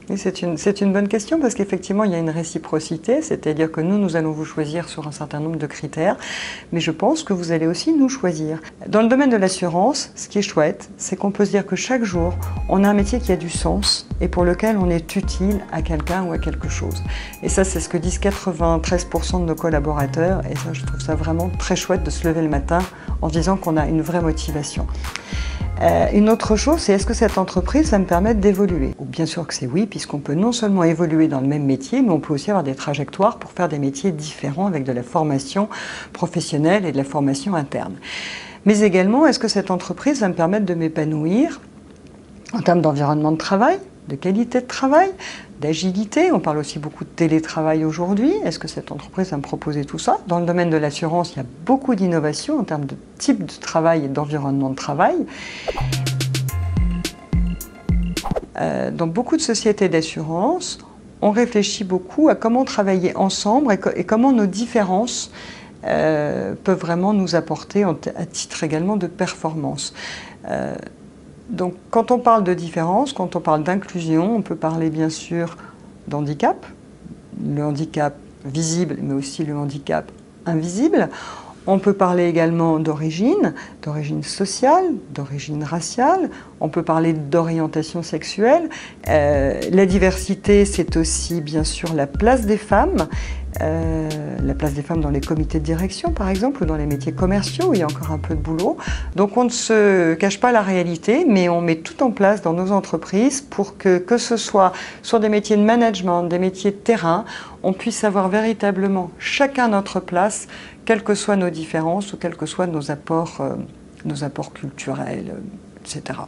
Oui, c'est une bonne question parce qu'effectivement, il y a une réciprocité, c'est-à-dire que nous allons vous choisir sur un certain nombre de critères, mais je pense que vous allez aussi nous choisir. Dans le domaine de l'assurance, ce qui est chouette, c'est qu'on peut se dire que chaque jour, on a un métier qui a du sens et pour lequel on est utile à quelqu'un ou à quelque chose. Et ça, c'est ce que disent 93% de nos collaborateurs et ça, je trouve ça vraiment très chouette de se lever le matin en disant qu'on a une vraie motivation. Une autre chose, c'est est-ce que cette entreprise va me permettre d'évoluer? Bien sûr que c'est oui, puisqu'on peut non seulement évoluer dans le même métier, mais on peut aussi avoir des trajectoires pour faire des métiers différents avec de la formation professionnelle et de la formation interne. Mais également, est-ce que cette entreprise va me permettre de m'épanouir en termes d'environnement de travail, de qualité de travail, d'agilité? On parle aussi beaucoup de télétravail aujourd'hui. Est-ce que cette entreprise va me proposer tout ça? Dans le domaine de l'assurance, il y a beaucoup d'innovations en termes de type de travail et d'environnement de travail. Dans beaucoup de sociétés d'assurance, on réfléchit beaucoup à comment travailler ensemble et comment nos différences peuvent vraiment nous apporter à titre également de performance. Donc quand on parle de différence, quand on parle d'inclusion, on peut parler bien sûr d'handicap, le handicap visible mais aussi le handicap invisible. On peut parler également d'origine sociale, d'origine raciale, on peut parler d'orientation sexuelle. La diversité, c'est aussi bien sûr la place des femmes dans les comités de direction par exemple, ou dans les métiers commerciaux où il y a encore un peu de boulot. Donc on ne se cache pas la réalité, mais on met tout en place dans nos entreprises pour que ce soit sur des métiers de management, des métiers de terrain, on puisse avoir véritablement chacun notre place, quelles que soient nos différences ou quels que soient nos apports culturels, etc.